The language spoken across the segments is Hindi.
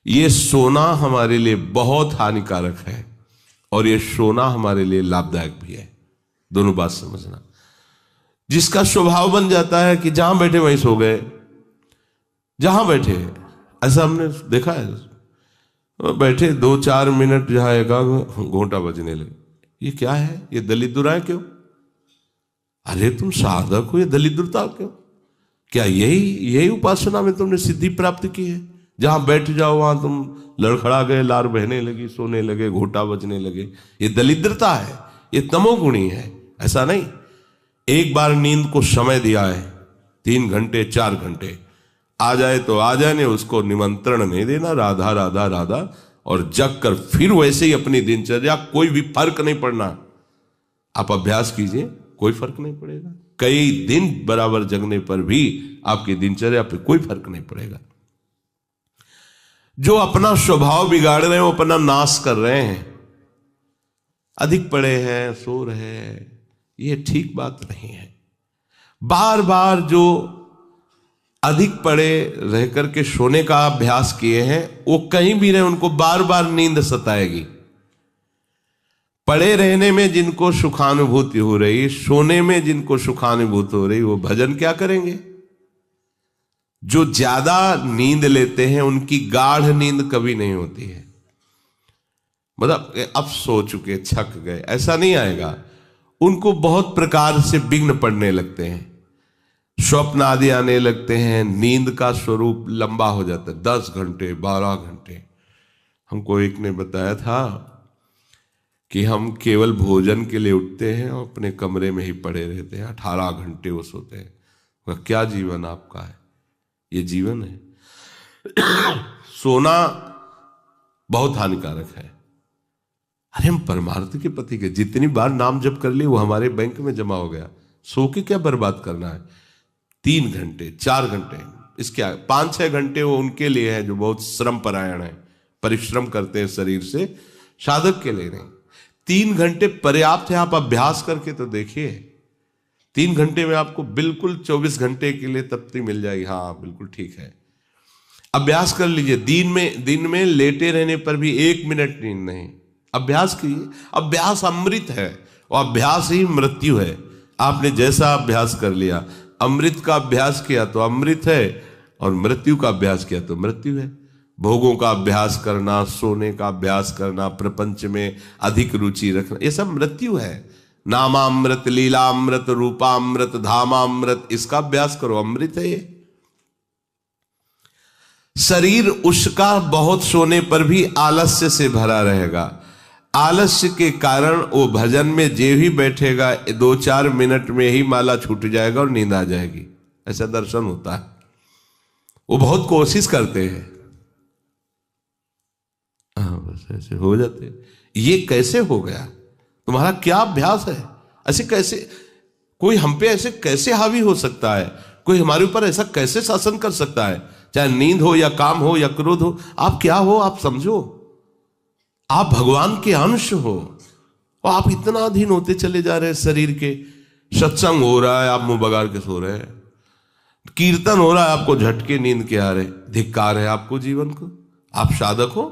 ये सोना हमारे लिए बहुत हानिकारक है और ये सोना हमारे लिए लाभदायक भी है। दोनों बात समझना। जिसका स्वभाव बन जाता है कि जहां बैठे वहीं सो गए, जहां बैठे, ऐसा हमने देखा है। बैठे 2-4 मिनट जहां एका घोंटा बजने लगे, ये क्या है? ये दलित दुराए क्यों? अरे तुम साधक हो, ये दलित दुरता क्यों? क्या यही उपासना में तुमने सिद्धि प्राप्त की है? जहां बैठ जाओ वहां तुम लड़खड़ा गए, लार बहने लगी, सोने लगे, घोटा बजने लगे। ये दलिद्रता है, ये तमोगुणी है। ऐसा नहीं। एक बार नींद को समय दिया है, 3 घंटे 4 घंटे, आ जाए तो आ जाने, उसको निमंत्रण नहीं देना, राधा राधा राधा, और जग कर फिर वैसे ही अपनी दिनचर्या, कोई भी फर्क नहीं पड़ना। आप अभ्यास कीजिए, कोई फर्क नहीं पड़ेगा। कई दिन बराबर जगने पर भी आपकी दिनचर्या पे कोई फर्क नहीं पड़ेगा। जो अपना स्वभाव बिगाड़ रहे हैं वो अपना नाश कर रहे हैं। अधिक पड़े हैं, सो रहे हैं, ये ठीक बात नहीं है। बार बार जो अधिक पड़े रह करके सोने का अभ्यास किए हैं, वो कहीं भी रहे उनको बार बार नींद सताएगी। पड़े रहने में जिनको सुखानुभूति हो रही, सोने में जिनको सुखानुभूति हो रही, वो भजन क्या करेंगे? जो ज्यादा नींद लेते हैं उनकी गाढ़ नींद कभी नहीं होती है। मतलब अब सो चुके, थक गए, ऐसा नहीं आएगा। उनको बहुत प्रकार से विघ्न पड़ने लगते हैं, स्वप्न आदि आने लगते हैं, नींद का स्वरूप लंबा हो जाता है, 10 घंटे 12 घंटे। हमको एक ने बताया था कि हम केवल भोजन के लिए उठते हैं और अपने कमरे में ही पड़े रहते हैं, 18 घंटे वो सोते हैं। वह क्या जीवन आपका है? ये जीवन है? सोना बहुत हानिकारक है। अरे हम परमार्थ के पति के, जितनी बार नाम जप कर लिए वो हमारे बैंक में जमा हो गया। सो के क्या बर्बाद करना है? 3 घंटे 4 घंटे, इसके 5-6 घंटे वो उनके लिए है जो बहुत श्रम परायण है, परिश्रम करते हैं शरीर से, साधक के लिए नहीं। 3 घंटे पर्याप्त है। आप अभ्यास करके तो देखिए, 3 घंटे में आपको बिल्कुल 24 घंटे के लिए तृप्ति मिल जाएगी। हाँ बिल्कुल ठीक है, अभ्यास कर लीजिए। दिन में लेटे रहने पर भी 1 मिनट नींद नहीं, अभ्यास कीजिए। अभ्यास अमृत है और अभ्यास ही मृत्यु है। आपने जैसा अभ्यास कर लिया, अमृत का अभ्यास किया तो अमृत है, और मृत्यु का अभ्यास किया तो मृत्यु है। भोगों का अभ्यास करना, सोने का अभ्यास करना, प्रपंच में अधिक रुचि रखना, ये सब मृत्यु है। नामामृत, लीलामृत, रूपामृत, धामामृत, इसका अभ्यास करो, अमृत है ये। शरीर उसका बहुत सोने पर भी आलस्य से भरा रहेगा। आलस्य के कारण वो भजन में जे भी बैठेगा 2-4 मिनट में ही माला छूट जाएगा और नींद आ जाएगी। ऐसा दर्शन होता है। वो बहुत कोशिश करते हैं, बस ऐसे हो जाते। ये कैसे हो गया? तुम्हारा क्या अभ्यास है? ऐसे कैसे कोई हम पे ऐसे कैसे हावी हो सकता है? कोई हमारे ऊपर ऐसा कैसे शासन कर सकता है? चाहे नींद हो या काम हो या क्रोध हो, आप क्या हो आप समझो। आप भगवान के अंश हो और आप इतना अधीन होते चले जा रहे हैं शरीर के। सत्संग हो रहा है, आप मुंह बगाड़ के सो रहे हैं। कीर्तन हो रहा है, आपको झटके नींद के आ रहे। धिक्कार है आपको जीवन को। आप साधक हो,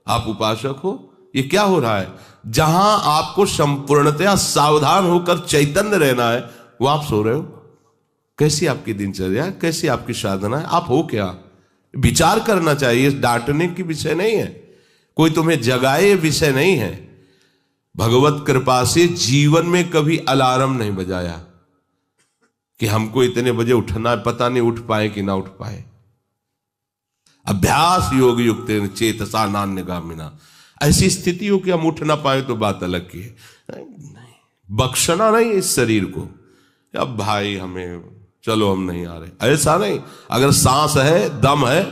आप उपासक हो, ये क्या हो रहा है? जहां आपको संपूर्णतया सावधान होकर चैतन्य रहना है, वो आप सो रहे हो। कैसी आपकी दिनचर्या, कैसी आपकी साधना है? आप हो क्या? विचार करना चाहिए। डांटने की विषय नहीं है, कोई तुम्हें जगाए विषय नहीं है। भगवत कृपा से जीवन में कभी अलार्म नहीं बजाया कि हमको इतने बजे उठना है, पता नहीं उठ पाए कि ना उठ पाए। अभ्यास योग युक्त चेतसा नान्यगामिना, ऐसी स्थिति हो कि हम उठ ना पाए तो बात अलग की है। नहीं, बख्शना नहीं इस शरीर को, अब भाई हमें चलो हम नहीं आ रहे, ऐसा नहीं। अगर सांस है, दम है,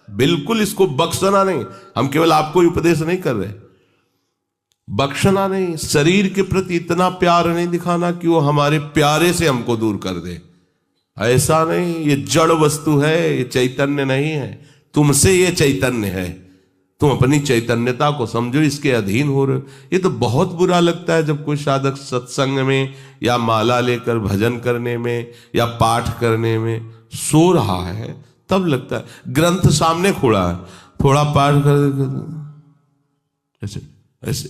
बिल्कुल इसको बख्शना नहीं। हम केवल आपको उपदेश नहीं कर रहे, बख्शना नहीं। शरीर के प्रति इतना प्यार नहीं दिखाना कि वो हमारे प्यारे से हमको दूर कर दे, ऐसा नहीं। ये जड़ वस्तु है, ये चैतन्य नहीं है। तुमसे ये चैतन्य है, तुम अपनी चैतन्यता को समझो, इसके अधीन हो रहे हो। ये तो बहुत बुरा लगता है जब कोई साधक सत्संग में या माला लेकर भजन करने में या पाठ करने में सो रहा है, तब लगता है। ग्रंथ सामने खोला है, थोड़ा पाठ कर, ऐसे ऐसे।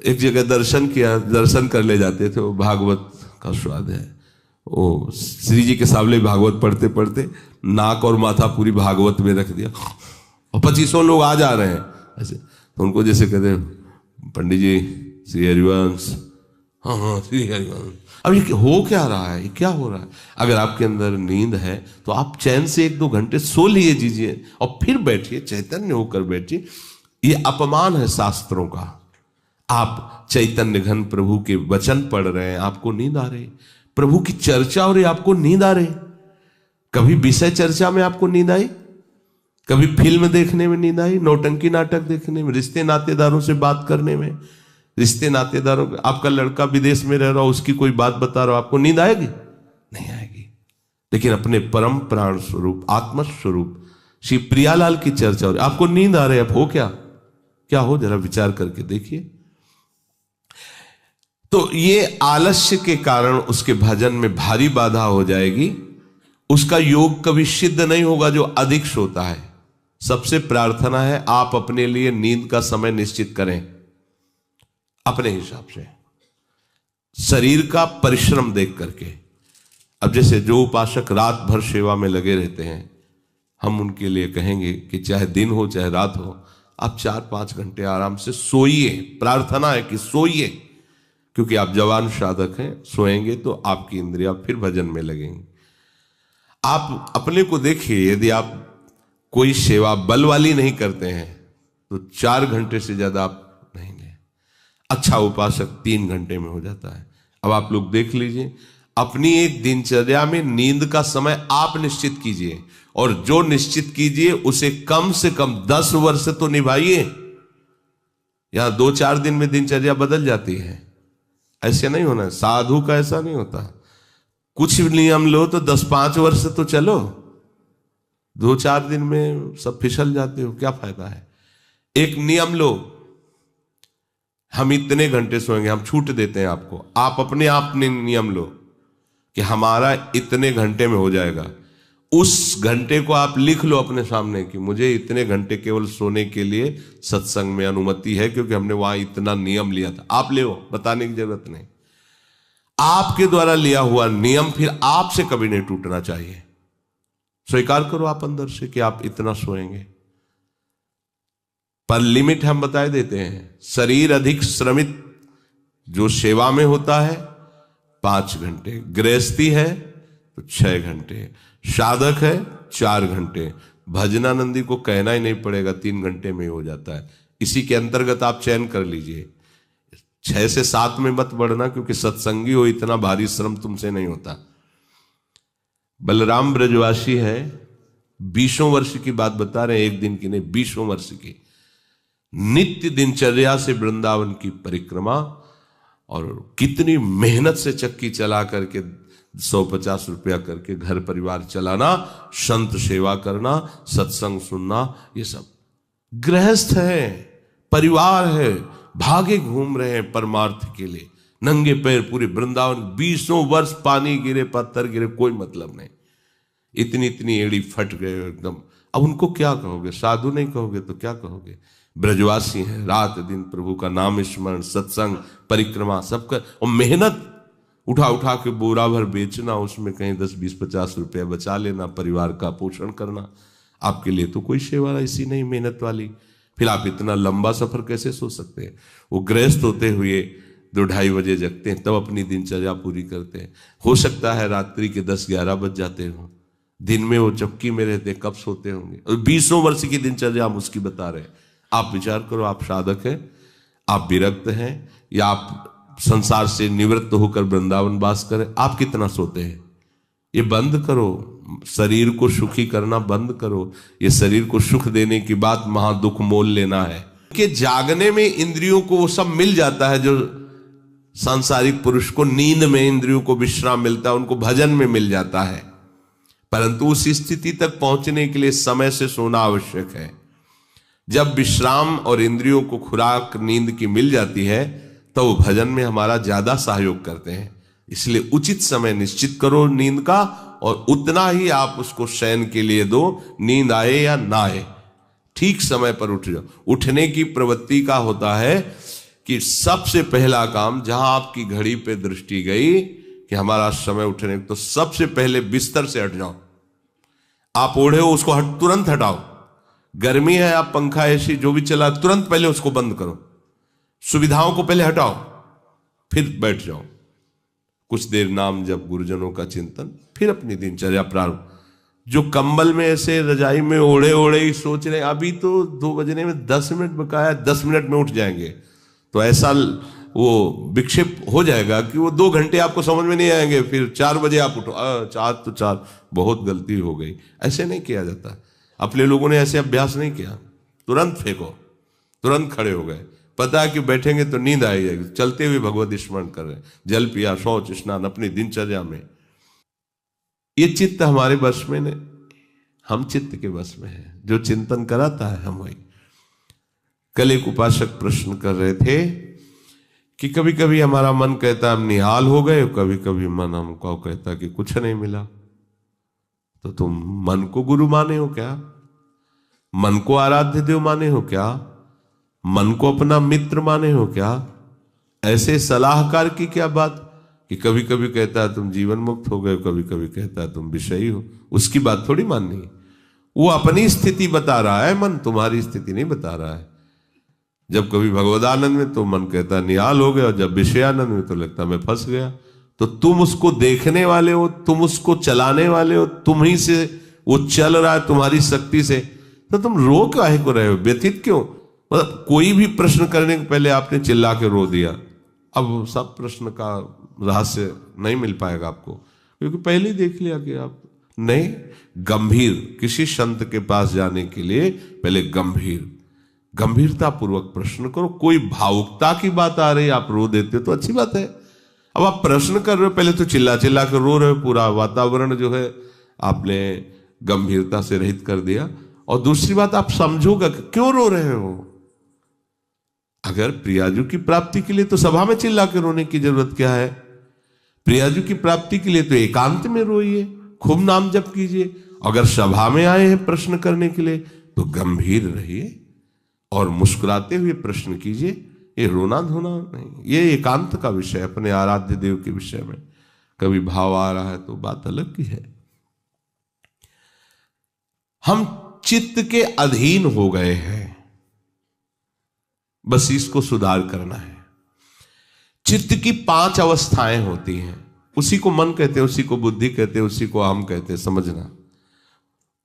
एक जगह दर्शन किया, दर्शन कर ले जाते थे, वो भागवत का स्वाद है, वो श्री जी के सामने भागवत पढ़ते पढ़ते नाक और माथा पूरी भागवत में रख दिया, और 2500 लोग आ जा रहे हैं ऐसे। तो उनको जैसे कहते, पंडित जी श्री हरिवंश, हाँ हाँ श्री हरिवंश। अब ये हो क्या रहा है, ये क्या हो रहा है? अगर आपके अंदर नींद है तो आप चैन से 1-2 घंटे सो लिए दीजिए और फिर बैठिए, चैतन्य होकर बैठिए। ये अपमान है शास्त्रों का। आप चैतन्य घन प्रभु के वचन पढ़ रहे हैं, आपको नींद आ रही, प्रभु की चर्चा हो रही, आपको नींद आ रही। कभी विषय चर्चा में आपको नींद आई? कभी फिल्म देखने में नींद आई? नौटंकी नाटक देखने में, रिश्ते नातेदारों से बात करने में, रिश्ते नातेदारों, आपका लड़का विदेश में रह रहा हो, उसकी कोई बात बता रहा हो, आपको नींद आएगी? नहीं आएगी। लेकिन अपने परम प्राण स्वरूप आत्म स्वरूप श्री प्रियालाल की चर्चा हो रही, आपको नींद आ रही है। अब हो क्या, क्या हो, जरा विचार करके देखिए। तो ये आलस्य के कारण उसके भजन में भारी बाधा हो जाएगी, उसका योग कभी सिद्ध नहीं होगा जो अधिक सोता है। सबसे प्रार्थना है आप अपने लिए नींद का समय निश्चित करें अपने हिसाब से, शरीर का परिश्रम देख करके। अब जैसे जो उपासक रात भर सेवा में लगे रहते हैं, हम उनके लिए कहेंगे कि चाहे दिन हो चाहे रात हो, आप 4-5 घंटे आराम से सोइए। प्रार्थना है कि सोइए, क्योंकि आप जवान साधक हैं, सोएंगे तो आपकी इंद्रियां फिर भजन में लगेंगी। आप अपने को देखिए, यदि आप कोई सेवा बल वाली नहीं करते हैं तो 4 घंटे से ज्यादा आप नहीं लें। अच्छा उपासक 3 घंटे में हो जाता है। अब आप लोग देख लीजिए, अपनी एक दिनचर्या में नींद का समय आप निश्चित कीजिए, और जो निश्चित कीजिए उसे कम से कम 10 वर्ष तो निभाइए। यहां 2-4 दिन में दिनचर्या बदल जाती है, ऐसे नहीं होना। साधु का ऐसा नहीं होता, कुछ नियम लो तो 10-5 वर्ष तो चलो, 2-4 दिन में सब फिसल जाते हो, क्या फायदा है? एक नियम लो, हम इतने घंटे सोएंगे, हम छूट देते हैं आपको, आप अपने आप ने नियम लो कि हमारा इतने घंटे में हो जाएगा। उस घंटे को आप लिख लो अपने सामने कि मुझे इतने घंटे केवल सोने के लिए सत्संग में अनुमति है, क्योंकि हमने वहां इतना नियम लिया था। आप ले, बताने की जरूरत नहीं। आपके द्वारा लिया हुआ नियम फिर आपसे कभी नहीं टूटना चाहिए। स्वीकार करो आप अंदर से कि आप इतना सोएंगे, पर लिमिट हम बता देते हैं। शरीर अधिक श्रमित जो सेवा में होता है 5 घंटे, गृहस्थी है तो 6 घंटे, साधक है 4 घंटे। भजनानंदी को कहना ही नहीं पड़ेगा, 3 घंटे में हो जाता है। इसी के अंतर्गत आप चयन कर लीजिए, 6 से 7 में मत बढ़ना, क्योंकि सत्संगी हो, इतना भारी श्रम तुमसे नहीं होता। बलराम ब्रजवासी है, 20 वर्ष की बात बता रहे हैं, एक दिन की नहीं, 20 वर्ष की नित्य दिनचर्या से वृंदावन की परिक्रमा, और कितनी मेहनत से चक्की चला करके 150 रुपया करके घर परिवार चलाना, संत सेवा करना, सत्संग सुनना, ये सब गृहस्थ है, परिवार है, भागे घूम रहे हैं परमार्थ के लिए, नंगे पैर पूरे वृंदावन। 20 वर्ष पानी गिरे, पत्थर गिरे, कोई मतलब नहीं, इतनी इतनी एड़ी फट गए एकदम। अब उनको क्या कहोगे? साधु नहीं कहोगे तो क्या कहोगे? ब्रजवासी हैं, रात दिन प्रभु का नाम स्मरण, सत्संग, परिक्रमा सब कर, और मेहनत उठा उठा के बोरा भर बेचना, उसमें कहीं 10, 20, 50 रुपया बचा लेना, परिवार का पोषण करना। आपके लिए तो कोई सेवा ऐसी नहीं मेहनत वाली, फिर आप इतना लंबा सफर कैसे सो सकते हैं? वो गृहस्थ होते हुए 2-2:30 बजे जगते हैं, तब अपनी दिनचर्या पूरी करते हैं। हो सकता है रात्रि के 10-11 बज जाते हो, दिन में वो चक्की में रहते, कब सोते होंगे? और 20 वर्ष की दिनचर्या हम उसकी बता रहे हैं। आप विचार करो, आप साधक हैं, आप विरक्त हैं, या आप संसार से निवृत्त होकर वृंदावन वास करें, आप कितना सोते हैं? ये बंद करो, शरीर को सुखी करना बंद करो। ये शरीर को सुख देने की बात महादुख मोल लेना है कि जागने में इंद्रियों को वो सब मिल जाता है जो सांसारिक पुरुष को नींद में इंद्रियों को विश्राम मिलता है, उनको भजन में मिल जाता है। परंतु उस स्थिति तक पहुंचने के लिए समय से सोना आवश्यक है। जब विश्राम और इंद्रियों को खुराक नींद की मिल जाती है तो वो भजन में हमारा ज्यादा सहयोग करते हैं। इसलिए उचित समय निश्चित करो नींद का, और उतना ही आप उसको शयन के लिए दो, नींद आए या ना आए। ठीक समय पर उठ जाओ। उठने की प्रवृत्ति का होता है कि सबसे पहला काम, जहां आपकी घड़ी पे दृष्टि गई कि हमारा समय उठने, तो सबसे पहले बिस्तर से हट जाओ। आप ओढ़े हो उसको तुरंत हटाओ। गर्मी है, आप पंखा एसी जो भी चला, तुरंत पहले उसको बंद करो। सुविधाओं को पहले हटाओ, फिर बैठ जाओ। कुछ देर नाम जप, गुरुजनों का चिंतन, फिर अपनी दिनचर्या प्रारंभ। जो कंबल में ऐसे रजाई में ओढ़े ओढ़े ही सोच रहे अभी तो 2 बजने में 10 मिनट बकाया, 10 मिनट में उठ जाएंगे, तो ऐसा वो विक्षेप हो जाएगा कि वो 2 घंटे आपको समझ में नहीं आएंगे। फिर 4 बजे आप उठो, 4, बहुत गलती हो गई। ऐसे नहीं किया जाता। अपने लोगों ने ऐसे अभ्यास नहीं किया। तुरंत फेंको, तुरंत खड़े हो गए। पता है कि बैठेंगे तो नींद आई जाएगी। चलते हुए भगवत स्मरण कर रहे हैं, जल पिया, शौच स्नान, अपनी दिनचर्या में। ये चित्त हमारे वश में नहीं, हम चित्त के वश में है। जो चिंतन कराता है हम वही। कल एक उपासक प्रश्न कर रहे थे कि कभी कभी हमारा मन कहता हम निहाल हो गए, कभी कभी मन हमको कहता कि कुछ नहीं मिला। तो तुम मन को गुरु माने हो क्या? मन को आराध्य देव माने हो क्या? मन को अपना मित्र माने हो क्या? ऐसे सलाहकार की क्या बात कि कभी कभी कहता है तुम जीवन मुक्त हो गए, कभी कभी कहता है तुम विषयी हो। उसकी बात थोड़ी माननी है। वो अपनी स्थिति बता रहा है, मन तुम्हारी स्थिति नहीं बता रहा है। जब कभी भगवदानंद में तो मन कहता निहाल हो गया, और जब विषयानंद में तो लगता मैं फंस गया। तो तुम उसको देखने वाले हो, तुम उसको चलाने वाले हो, तुम ही से वो चल रहा है तुम्हारी शक्ति से, तो तुम रो काहे को रहे हो, व्यथित क्यों? मतलब कोई भी प्रश्न करने के पहले आपने चिल्ला के रो दिया, अब सब प्रश्न का रहस्य नहीं मिल पाएगा आपको, क्योंकि पहले ही देख लिया कि आप नहीं। गंभीर, किसी संत के पास जाने के लिए पहले गंभीरता पूर्वक प्रश्न करो। कोई भावुकता की बात आ रही है, आप रो देते हो तो अच्छी बात है। अब आप प्रश्न कर रहे हो, पहले तो चिल्ला चिल्ला कर रो रहे हो, पूरा वातावरण जो है आपने गंभीरता से रहित कर दिया। और दूसरी बात, आप समझोगा कि क्यों रो रहे हो। अगर प्रियाजू की प्राप्ति के लिए तो सभा में चिल्ला के रोने की जरूरत क्या है? प्रियाजू की प्राप्ति के लिए तो एकांत में रोइए, खूब नाम जप कीजिए। अगर सभा में आए हैं प्रश्न करने के लिए तो गंभीर रहिए और मुस्कुराते हुए प्रश्न कीजिए। ये रोना धोना नहीं, ये एकांत का विषय, अपने आराध्य देव के विषय में। कभी भाव आ रहा है तो बात अलग की है। हम चित्त के अधीन हो गए हैं, बस इसको सुधार करना है। चित्त की 5 अवस्थाएं होती हैं। उसी को मन कहते हैं, उसी को बुद्धि कहते हैं, उसी को अहम कहते हैं। समझना,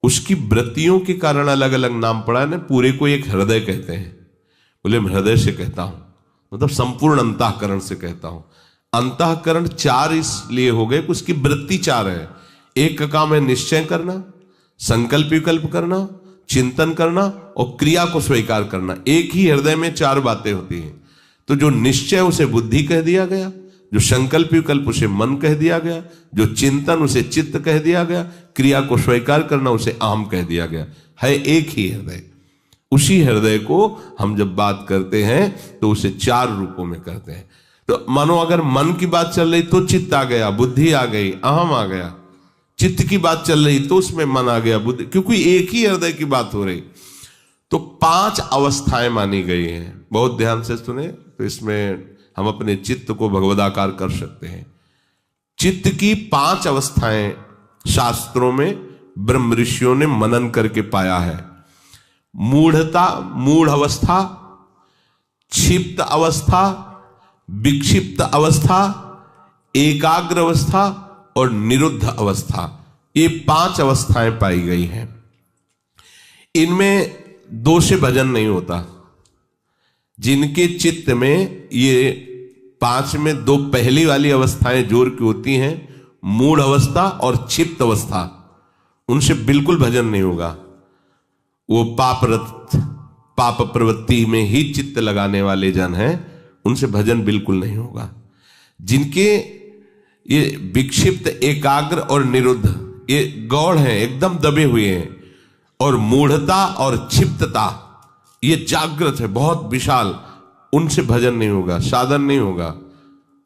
उसकी वृत्तियों के कारण अलग अलग नाम पड़ा है ना। पूरे को एक हृदय कहते हैं, बोले मैं हृदय से कहता हूं, मतलब संपूर्ण अंतःकरण से कहता हूं। अंतःकरण 4 इसलिए हो गए कि उसकी वृत्ति 4 है। एक का काम है निश्चय करना, संकल्प विकल्प करना, चिंतन करना और क्रिया को स्वीकार करना। एक ही हृदय में 4 बातें होती हैं। तो जो निश्चय उसे बुद्धि कह दिया गया, जो संकल्प विकल्प उसे मन कह दिया गया, जो चिंतन उसे चित्त कह दिया गया, क्रिया को स्वीकार करना उसे अहम कह दिया गया। है एक ही हृदय। उसी हृदय को हम जब बात करते हैं तो उसे 4 रूपों में करते हैं। तो मानो अगर मन की बात चल रही तो चित्त आ गया, बुद्धि आ गई, अहम आ गया। चित्त की बात चल रही तो उसमें मन आ गया, बुद्धि, क्योंकि एक ही हृदय की बात हो रही। तो 5 अवस्थाएं मानी गई हैं। बहुत ध्यान से सुने तो इसमें हम अपने चित्त को भगवदाकार कर सकते हैं। चित्त की 5 अवस्थाएं शास्त्रों में ब्रह्म ऋषियों ने मनन करके पाया है। मूढ़ता, मूढ़ अवस्था, क्षिप्त अवस्था, विक्षिप्त अवस्था, एकाग्र अवस्था और निरुद्ध अवस्था। ये 5 अवस्थाएं पाई गई हैं। इनमें 2 से भजन नहीं होता। जिनके चित्त में ये 5 में 2 पहली वाली अवस्थाएं जोर की होती हैं, मूढ़ अवस्था और क्षिप्त अवस्था, उनसे बिल्कुल भजन नहीं होगा। वो पाप प्रवृत्ति में ही चित्त लगाने वाले जन हैं, उनसे भजन बिल्कुल नहीं होगा। जिनके ये विक्षिप्त, एकाग्र और निरुद्ध ये गौड़ हैं, एकदम दबे हुए हैं, और मूढ़ता और क्षिप्तता ये जागृत है, बहुत विशाल, उनसे भजन नहीं होगा, साधन नहीं होगा।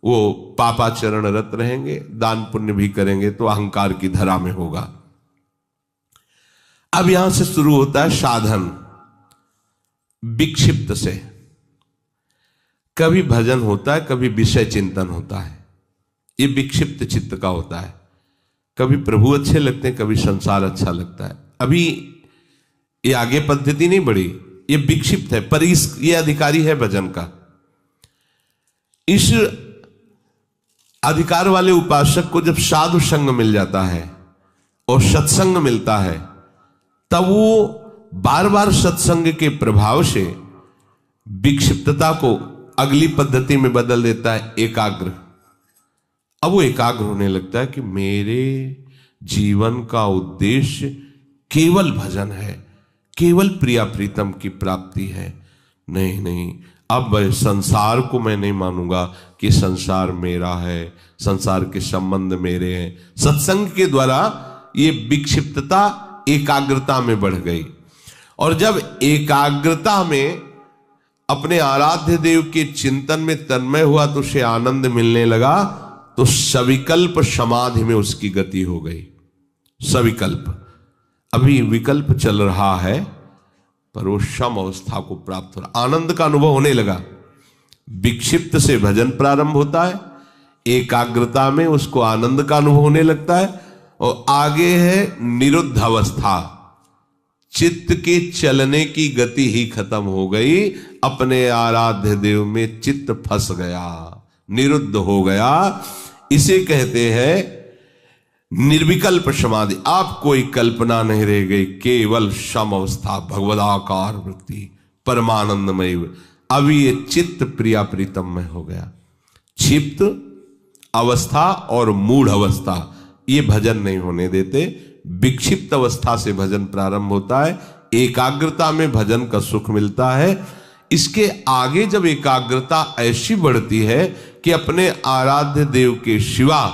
वो पापाचरण रत रहेंगे, दान पुण्य भी करेंगे तो अहंकार की धरा में होगा। अब यहां से शुरू होता है साधन। विक्षिप्त से। कभी भजन होता है, कभी विषय चिंतन होता है, ये विक्षिप्त चित्त का होता है। कभी प्रभु अच्छे लगते हैं, कभी संसार अच्छा लगता है। अभी ये आगे पद्धति नहीं बढ़ी, ये विक्षिप्त है, पर ये अधिकारी है भजन का। इस अधिकार वाले उपासक को जब साधु संग मिल जाता है और सत्संग मिलता है, तब वो बार बार सत्संग के प्रभाव से विक्षिप्तता को अगली पद्धति में बदल देता है, एकाग्र। अब वो एकाग्र होने लगता है कि मेरे जीवन का उद्देश्य केवल भजन है, केवल प्रिया प्रीतम की प्राप्ति है। नहीं नहीं, अब संसार को मैं नहीं मानूंगा कि संसार मेरा है, संसार के संबंध मेरे हैं। सत्संग के द्वारा ये विक्षिप्तता एकाग्रता में बढ़ गई, और जब एकाग्रता में अपने आराध्य देव के चिंतन में तन्मय हुआ तो उसे आनंद मिलने लगा, तो सविकल्प समाधि में उसकी गति हो गई। सविकल्प, अभी विकल्प चल रहा है पर वो सम अवस्था को प्राप्त हो रहा, आनंद का अनुभव होने लगा। विक्षिप्त से भजन प्रारंभ होता है, एकाग्रता में उसको आनंद का अनुभव होने लगता है, और आगे है निरुद्ध अवस्था। चित्त के चलने की गति ही खत्म हो गई, अपने आराध्य देव में चित्त फंस गया, निरुद्ध हो गया। इसे कहते हैं निर्विकल्प समाधि। आप कोई कल्पना नहीं रह गई, केवल सम अवस्था, भगवदाकार वृत्ति, परमानंदमय। अभी ये चित्त प्रिया प्रीतम में हो गया। क्षिप्त अवस्था और मूढ़ अवस्था ये भजन नहीं होने देते। विक्षिप्त अवस्था से भजन प्रारंभ होता है, एकाग्रता में भजन का सुख मिलता है। इसके आगे जब एकाग्रता ऐसी बढ़ती है कि अपने आराध्य देव के सिवा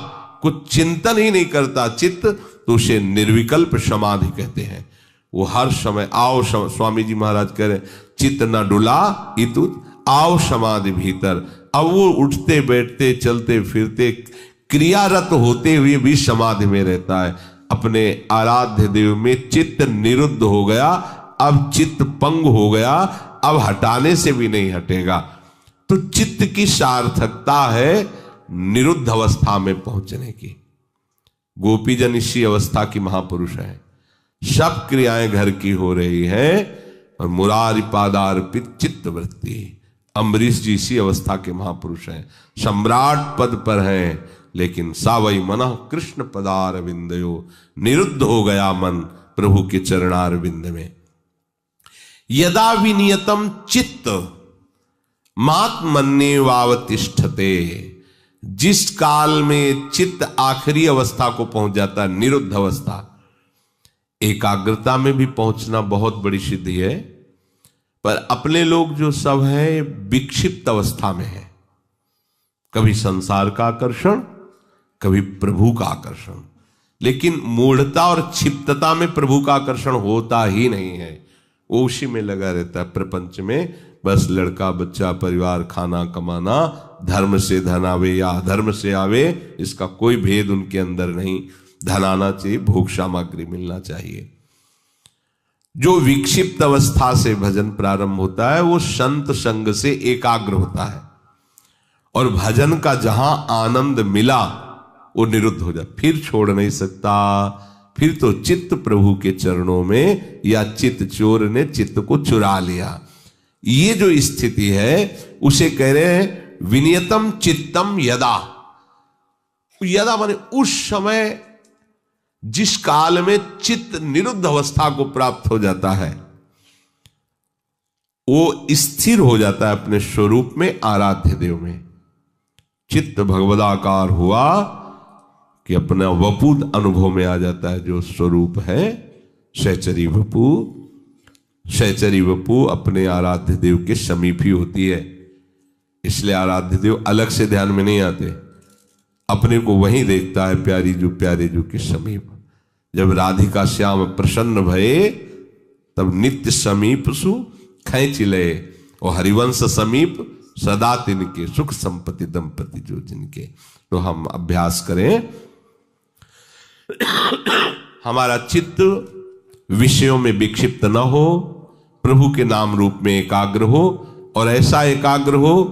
कुछ चिंतन ही नहीं करता चित्त, तो उसे निर्विकल्प समाधि कहते हैं। वो हर समय आओ, स्वामी जी महाराज कह रहे, चित्त न डुला इतुत आओ समाधि भीतर। अब वो उठते बैठते चलते फिरते क्रियारत होते हुए भी समाधि में रहता है। अपने आराध्य देव में चित्त निरुद्ध हो गया, अब चित्त पंग हो गया, अब हटाने से भी नहीं हटेगा। तो चित्त की सार्थकता है निरुद्ध अवस्था में पहुंचने की। गोपीजन इसी अवस्था की महापुरुष है, सब क्रियाएं घर की हो रही है, और मुरारी पादार्पित चित्त वृत्ति। अम्बरीश जी इसी अवस्था के महापुरुष हैं, सम्राट पद पर हैं, लेकिन सावई मन कृष्ण पदार विंदयो, निरुद्ध हो गया मन प्रभु के चरणार विंद में। यदा विनियतम चित्त मात्मन्ये वावतिष्ठते, जिस काल में चित्त आखिरी अवस्था को पहुंच जाता है, निरुद्ध अवस्था। एकाग्रता में भी पहुंचना बहुत बड़ी सिद्धि है, पर अपने लोग जो सब है विक्षिप्त अवस्था में है। कभी संसार का आकर्षण, कभी प्रभु का आकर्षण, लेकिन मूढ़ता और क्षिप्तता में प्रभु का आकर्षण होता ही नहीं है। वो उसी में लगा रहता है, प्रपंच में बस लड़का बच्चा परिवार खाना कमाना, धर्म से धन आवे या अधर्म से आवे, इसका कोई भेद उनके अंदर नहीं। धन आना चाहिए, भोग सामग्री मिलना चाहिए। जो विक्षिप्त अवस्था से भजन प्रारंभ होता है वो संत संग से एकाग्र होता है, और भजन का जहां आनंद मिला वो निरुद्ध हो जाए, फिर छोड़ नहीं सकता। फिर तो चित्त प्रभु के चरणों में, या चित्त चोर ने चित्त को चुरा लिया। ये जो स्थिति है उसे कह रहे हैं विनियतम चित्तम यदा। यदा माने उस समय जिस काल में चित्त निरुद्ध अवस्था को प्राप्त हो जाता है, वो स्थिर हो जाता है अपने स्वरूप में, आराध्य देव में। चित्त भगवदाकार हुआ कि अपना वपु अनुभव में आ जाता है, जो स्वरूप है सहचरी वपु। सहचरी वपु अपने आराध्य देव के समीप ही होती है, इसलिए आराध्य देव अलग से ध्यान में नहीं आते, अपने को वहीं देखता है, प्यारी जो प्यारे जो के समीप। जब राधिका श्याम प्रसन्न भये, तब नित्य समीप सु खैंच ले, और हरिवंश समीप सदा तिनके, सुख संपत्ति दंपति जो जिनके। तो हम अभ्यास करें, हमारा चित्त विषयों में विक्षिप्त न हो, प्रभु के नाम रूप में एकाग्र हो, और ऐसा एकाग्र हो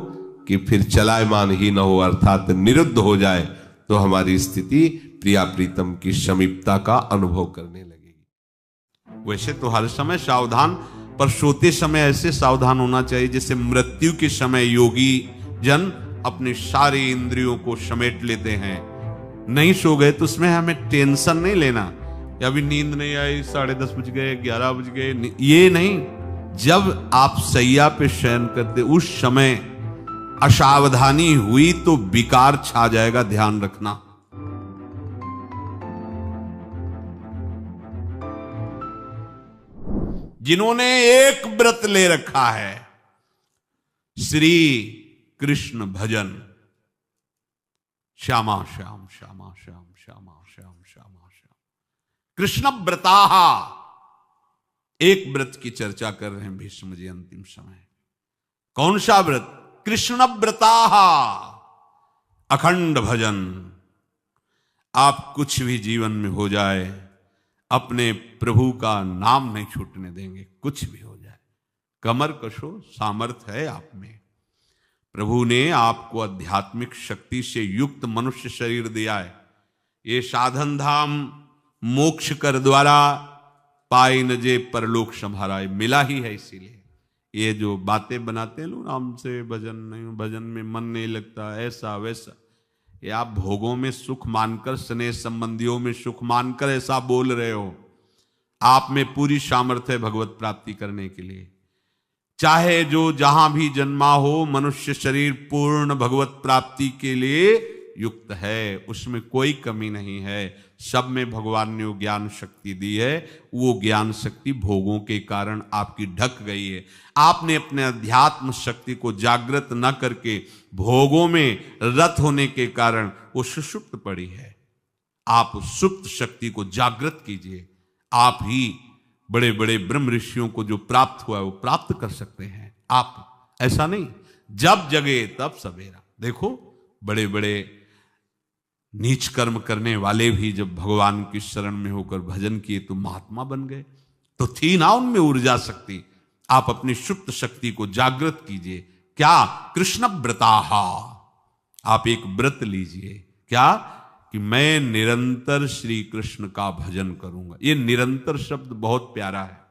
कि फिर चलायमान ही न हो, अर्थात निरुद्ध हो जाए, तो हमारी स्थिति प्रिया प्रीतम की समीपता का अनुभव करने लगेगी। वैसे तो हर समय सावधान, पर सोते समय ऐसे सावधान होना चाहिए जैसे मृत्यु के समय योगी जन अपने सारे इंद्रियों को समेट लेते हैं। नहीं सो गए तो उसमें हमें टेंशन नहीं लेना, या अभी नींद नहीं आई, 10:30 बज गए, 11 बज गए, ये नहीं। जब आप सैया पे शयन करते उस समय असावधानी हुई तो विकार छा जाएगा, ध्यान रखना। जिन्होंने एक व्रत ले रखा है, श्री कृष्ण भजन, श्यामा श्याम श्यामा श्याम श्यामा श्याम श्यामा श्याम, कृष्ण व्रताहा, एक व्रत की चर्चा कर रहे हैं भीष्म जी अंतिम समय। कौन सा व्रत? कृष्ण व्रताहा, अखंड भजन। आप कुछ भी जीवन में हो जाए, अपने प्रभु का नाम नहीं छूटने देंगे, कुछ भी हो जाए। कमर कसो, सामर्थ्य है आप में। प्रभु ने आपको आध्यात्मिक शक्ति से युक्त मनुष्य शरीर दिया है। ये साधन धाम मोक्ष कर द्वारा पाई न जे परलोक संभारा, मिला ही है। इसीलिए ये जो बातें बनाते हैं लोग, नाम से भजन नहीं, भजन में मन नहीं लगता, ऐसा वैसा, ये आप भोगों में सुख मानकर, स्नेह संबंधियों में सुख मानकर ऐसा बोल रहे हो। आप में पूरी सामर्थ्य है भगवत प्राप्ति करने के लिए। चाहे जो जहां भी जन्मा हो, मनुष्य शरीर पूर्ण भगवत प्राप्ति के लिए युक्त है, उसमें कोई कमी नहीं है। सब में भगवान ने वो ज्ञान शक्ति दी है, वो ज्ञान शक्ति भोगों के कारण आपकी ढक गई है। आपने अपने अध्यात्म शक्ति को जागृत न करके भोगों में रत होने के कारण वो सुषुप्त पड़ी है। आप सुप्त शक्ति को जागृत कीजिए। आप ही बड़े बड़े ब्रह्म ऋषियों को जो प्राप्त हुआ है वो प्राप्त कर सकते हैं। आप ऐसा नहीं, जब जगे तब सवेरा। देखो बड़े बड़े नीच कर्म करने वाले भी जब भगवान की शरण में होकर भजन किए तो महात्मा बन गए। तो थी ना उनमें ऊर्जा शक्ति। आप अपनी सुप्त शक्ति को जागृत कीजिए। क्या? कृष्ण व्रताहा। आप एक व्रत लीजिए। क्या? कि मैं निरंतर श्री कृष्ण का भजन करूंगा। ये निरंतर शब्द बहुत प्यारा है।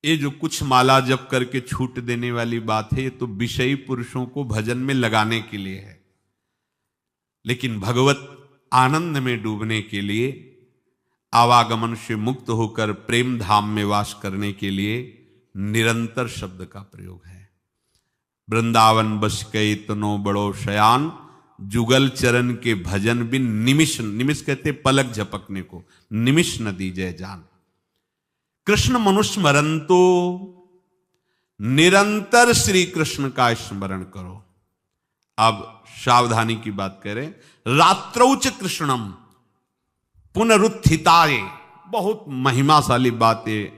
ये जो कुछ माला जप करके छूट देने वाली बात है, ये तो विषयी पुरुषों को भजन में लगाने के लिए है। लेकिन भगवत आनंद में डूबने के लिए, आवागमन से मुक्त होकर प्रेम धाम में वास करने के लिए निरंतर शब्द का प्रयोग है। वृंदावन बस के तनो बड़ो शयान, जुगल चरण के भजन बिन निमिष, निमिष कहते पलक झपकने को, निमिष न दीजय जान। कृष्ण मनुष्य स्मरण तो निरंतर श्री कृष्ण का स्मरण करो। अब सावधानी की बात करें। रात्रौच कृष्णम पुनरुत्थिताये, बहुत महिमाशाली बातें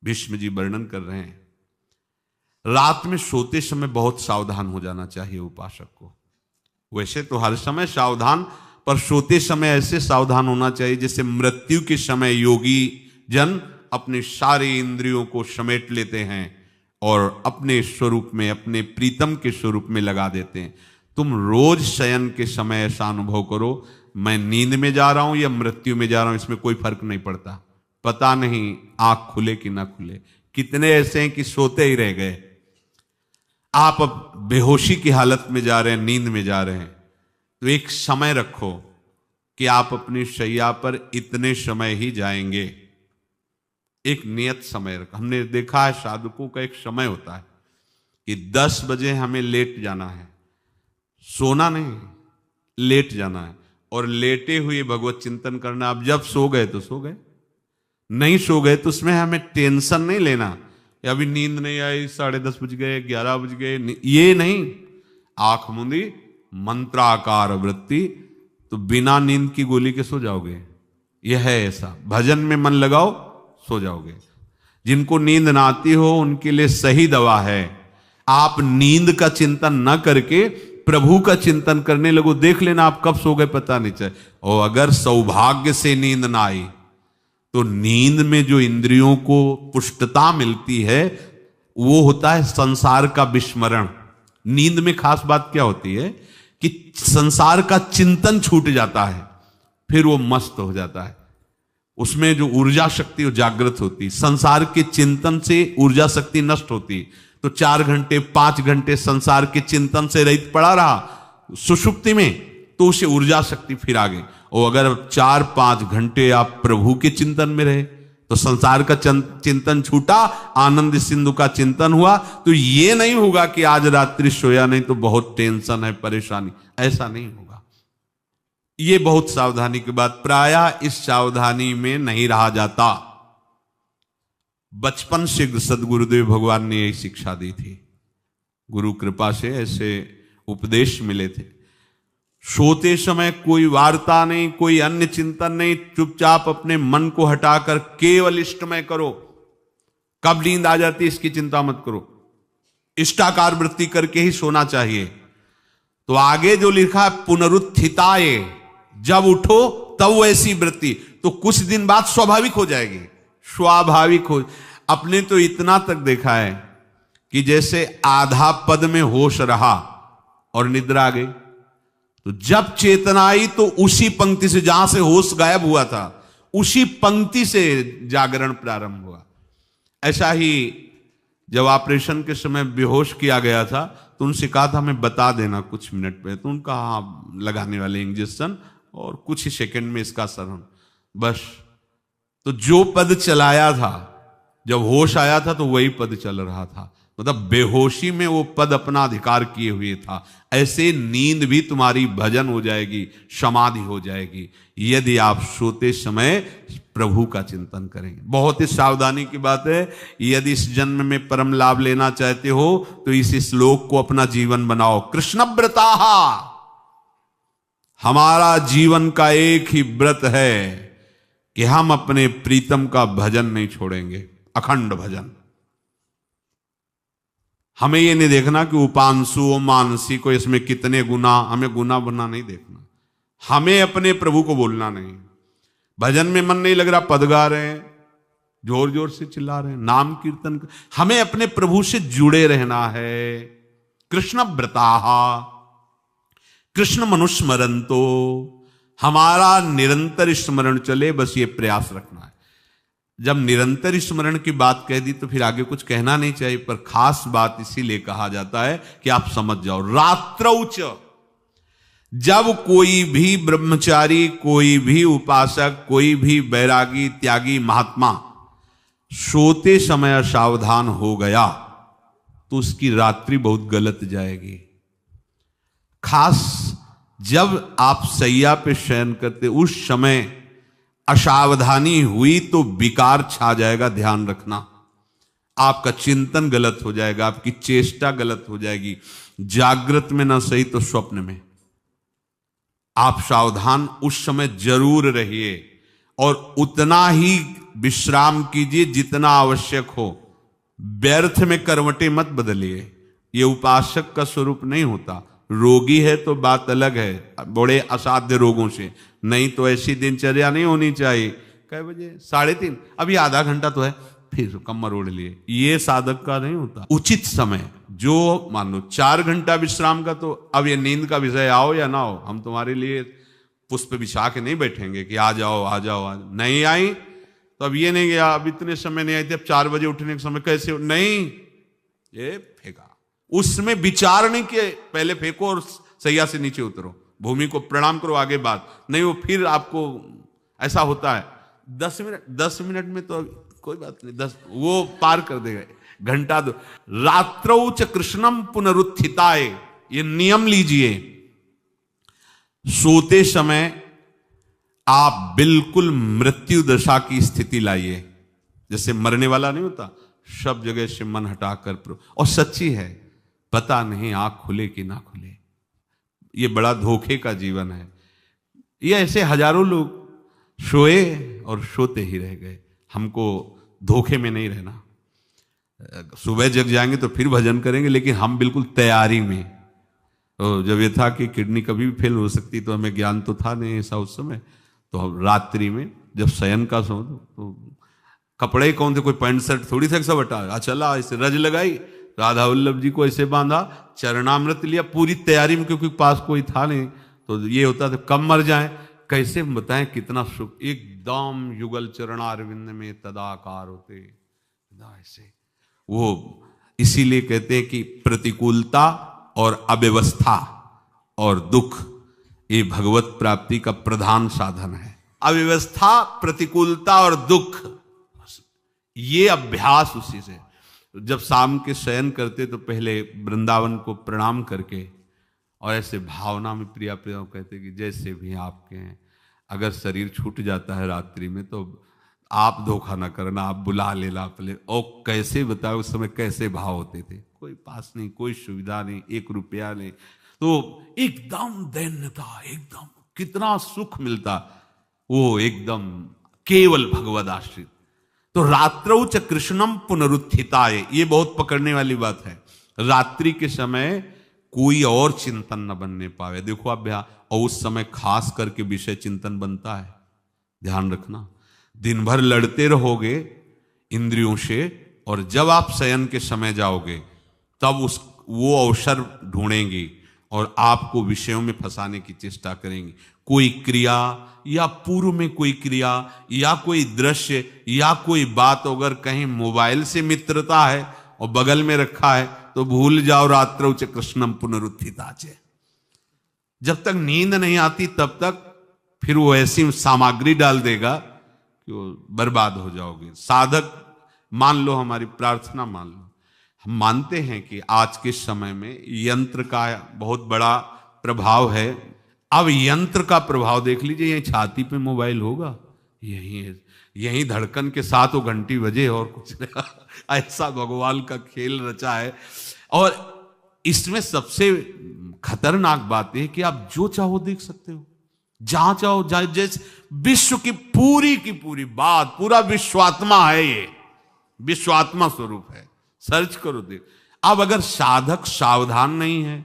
भीष्म जी वर्णन कर रहे हैं। रात में सोते समय बहुत सावधान हो जाना चाहिए उपासक को। वैसे तो हर समय सावधान, पर सोते समय ऐसे सावधान होना चाहिए जैसे मृत्यु के समय योगी जन अपने सारे इंद्रियों को समेट लेते हैं और अपने स्वरूप में, अपने प्रीतम के स्वरूप में लगा देते हैं। तुम रोज शयन के समय ऐसा अनुभव करो, मैं नींद में जा रहा हूं या मृत्यु में जा रहा हूं, इसमें कोई फर्क नहीं पड़ता। पता नहीं आंख खुले कि ना खुले। कितने ऐसे हैं कि सोते ही रह गए। आप अब बेहोशी की हालत में जा रहे हैं, नींद में जा रहे हैं, तो एक समय रखो कि आप अपनी शैया पर इतने समय ही जाएंगे। एक नियत समय रखो। हमने देखा है साधकों का एक समय होता है कि 10 बजे हमें लेट जाना है, सोना नहीं, लेट जाना है, और लेटे हुए भगवत चिंतन करना। अब जब सो गए तो सो गए, नहीं सो गए तो उसमें हमें टेंशन नहीं लेना, अभी नींद नहीं आई, 10:30 बज गए, 11 बज गए, ये नहीं। आंख मूंदी, मंत्राकार वृत्ति, तो बिना नींद की गोली के सो जाओगे। यह है ऐसा। भजन में मन लगाओ, सो जाओगे। जिनको नींद ना आती हो उनके लिए सही दवा है, आप नींद का चिंतन न करके प्रभु का चिंतन करने लगो। देख लेना आप कब सो गए पता नहीं चले। और अगर सौभाग्य से नींद ना आई तो नींद में जो इंद्रियों को पुष्टता मिलती है वो होता है संसार का विस्मरण। नींद में खास बात क्या होती है कि संसार का चिंतन छूट जाता है, फिर वो मस्त हो जाता है। उसमें जो ऊर्जा शक्ति वो जागृत होती, संसार के चिंतन से ऊर्जा शक्ति नष्ट होती। तो 4 घंटे 5 घंटे संसार के चिंतन से रहित पड़ा रहा सुषुप्ति में, तो उसे ऊर्जा शक्ति फिर आ गई। और अगर 4-5 घंटे आप प्रभु के चिंतन में रहे तो संसार का चिंतन छूटा, आनंद सिंधु का चिंतन हुआ। तो ये नहीं होगा कि आज रात्रि सोया नहीं तो बहुत टेंशन है, परेशानी, ऐसा नहीं होगा। ये बहुत सावधानी की बात, प्रायः इस सावधानी में नहीं रहा जाता। बचपन से सदगुरुदेव भगवान ने यही शिक्षा दी थी, गुरु कृपा से ऐसे उपदेश मिले थे। सोते समय कोई वार्ता नहीं, कोई अन्य चिंतन नहीं, चुपचाप अपने मन को हटाकर केवल इष्टमय करो। कब नींद आ जाती है इसकी चिंता मत करो, इष्टाकार वृत्ति करके ही सोना चाहिए। तो आगे जो लिखा है पुनरुत्थिताय, जब उठो तब वैसी वृत्ति, तो कुछ दिन बाद स्वाभाविक हो जाएगी, स्वाभाविक हो। अपने तो इतना तक देखा है कि जैसे आधा पद में होश रहा और निद्रा आ गई, तो जब चेतना आई तो उसी पंक्ति से, जहां से होश गायब हुआ था, उसी पंक्ति से जागरण प्रारंभ हुआ। ऐसा ही जब ऑपरेशन के समय बेहोश किया गया था तो उनसे कहा था हमें बता देना कुछ मिनट पे, तो उनका हाँ लगाने वाले इंजेक्शन और कुछ ही सेकंड में इसका असर, बस। तो जो पद चलाया था, जब होश आया था तो वही पद चल रहा था, मतलब बेहोशी में वो पद अपना अधिकार किए हुए था। ऐसे नींद भी तुम्हारी भजन हो जाएगी, समाधि हो जाएगी, यदि आप सोते समय प्रभु का चिंतन करेंगे। बहुत ही सावधानी की बात है। यदि इस जन्म में परम लाभ लेना चाहते हो तो इस श्लोक को अपना जीवन बनाओ। कृष्णव्रताः, हमारा जीवन का एक ही व्रत है कि हम अपने प्रीतम का भजन नहीं छोड़ेंगे, अखंड भजन। हमें ये नहीं देखना कि उपांशु मानसी को इसमें कितने गुना, हमें गुना बना नहीं देखना। हमें अपने प्रभु को बोलना नहीं। भजन में मन नहीं लग रहा, पद गा रहे हैं, जोर जोर से चिल्ला रहे हैं, नाम कीर्तन, हमें अपने प्रभु से जुड़े रहना है। कृष्ण व्रताः कृष्ण मनुस्मरन्तो, हमारा निरंतर स्मरण चले, बस ये प्रयास रखना है। जब निरंतर स्मरण की बात कह दी तो फिर आगे कुछ कहना नहीं चाहिए, पर खास बात इसीलिए कहा जाता है कि आप समझ जाओ। रात्रौच, जब कोई भी ब्रह्मचारी, कोई भी उपासक, कोई भी बैरागी, त्यागी, महात्मा सोते समय असावधान हो गया तो उसकी रात्रि बहुत गलत जाएगी। खास जब आप सैया पे शयन करते उस समय असावधानी हुई तो विकार छा जाएगा, ध्यान रखना। आपका चिंतन गलत हो जाएगा, आपकी चेष्टा गलत हो जाएगी। जागृत में ना सही तो स्वप्न में आप सावधान उस समय जरूर रहिए और उतना ही विश्राम कीजिए जितना आवश्यक हो। व्यर्थ में करवटें मत बदलिए, ये उपासक का स्वरूप नहीं होता। रोगी है तो बात अलग है, बड़े असाध्य रोगों से, नहीं तो ऐसी दिनचर्या नहीं होनी चाहिए। कै बजे? 3:30, अभी आधा घंटा तो है, फिर कमर ओढ़ लिए, ये साधक का नहीं होता। उचित समय, जो मान लो 4 घंटा विश्राम का, तो अब ये नींद का विषय आओ या ना हो, हम तुम्हारे लिए पुष्प बिछा के नहीं बैठेंगे कि आ जाओ आ जाओ आ जाओ। नहीं आई तो अब ये नहीं गया, अब इतने समय नहीं आई थी, अब 4 बजे उठने के समय कैसे हो? नहीं, ये फेंका। उसमें विचार नहीं किए, पहले फेंको और सैया से नीचे उतरो, भूमि को प्रणाम करो, आगे बात नहीं। वो फिर आपको ऐसा होता है 10 मिनट में तो कोई बात नहीं, 10 वो पार कर देगा, घंटा दो। रात्रौ च कृष्णम पुनरुत्थिताय, ये नियम लीजिए। सोते समय आप बिल्कुल मृत्यु दशा की स्थिति लाइए, जैसे मरने वाला नहीं होता, सब जगह से मन हटाकर। और सच्ची है, पता नहीं आंख खुले कि ना खुले, ये बड़ा धोखे का जीवन है। ये ऐसे हजारों लोग सोए और सोते ही रह गए। हमको धोखे में नहीं रहना। सुबह जग जाएंगे तो फिर भजन करेंगे, लेकिन हम बिल्कुल तैयारी में। तो जब ये था कि किडनी कभी भी फेल हो सकती, तो हमें ज्ञान तो था नहीं ऐसा उस समय, तो हम रात्रि में जब शयन का सो तो कपड़े कौन थे, कोई पैंट शर्ट थोड़ी थे सब हटा, चला ऐसे रज लगाई, राधा वल्लभ जी को ऐसे बांधा, चरणामृत लिया, पूरी तैयारी में, क्योंकि पास कोई था नहीं, तो ये होता था कब मर जाए। कैसे बताएं कितना सुख, एकदम युगल चरणारविंद में तदाकार होते ऐसे वो। इसीलिए कहते हैं कि प्रतिकूलता और अव्यवस्था और दुख ये भगवत प्राप्ति का प्रधान साधन है। अव्यवस्था, प्रतिकूलता और दुख, ये अभ्यास उसी से। जब शाम के शयन करते तो पहले वृंदावन को प्रणाम करके और ऐसे भावना में प्रिया प्रिया कहते कि जैसे भी आपके हैं, अगर शरीर छूट जाता है रात्रि में तो आप धोखा ना करना, आप बुला लेना अपने। और कैसे बताओ उस समय कैसे भाव होते थे, कोई पास नहीं, कोई सुविधा नहीं, 1 रुपया नहीं, तो एकदम दैन्यता, एकदम कितना सुख मिलता, वो एकदम केवल भगवद आश्रित। तो रात्रौ च कृष्णम पुनरुत्थिताय, ये बहुत पकड़ने वाली बात है। रात्रि के समय कोई और चिंतन न बनने पावे। देखो अभ्यास, और उस समय खास करके विषय चिंतन बनता है, ध्यान रखना। दिन भर लड़ते रहोगे इंद्रियों से, और जब आप शयन के समय जाओगे तब वो अवसर ढूंढेंगी और आपको विषयों में फंसाने की चेष्टा करेंगी। कोई क्रिया या पूर्व में कोई क्रिया या कोई दृश्य या कोई बात, अगर कहीं मोबाइल से मित्रता है और बगल में रखा है तो भूल जाओ, रात्रौ च कृष्णम पुनरुत्थिताचे। जब तक नींद नहीं आती तब तक फिर वो ऐसी सामग्री डाल देगा कि वो बर्बाद हो जाओगे। साधक मान लो, हमारी प्रार्थना मान लो, हम मानते हैं कि आज के समय में यंत्र का बहुत बड़ा प्रभाव है। अब यंत्र का प्रभाव देख लीजिए, यही छाती पे मोबाइल होगा, यही धड़कन के साथ वो घंटी बजे और कुछ नहीं। ऐसा भगवान का खेल रचा है। और इसमें सबसे खतरनाक बात है कि आप जो चाहो देख सकते हो, जहां चाहो, जैसे विश्व की पूरी बात, पूरा विश्वात्मा है, ये विश्वात्मा स्वरूप है, सर्च करो देख। अब अगर साधक सावधान नहीं है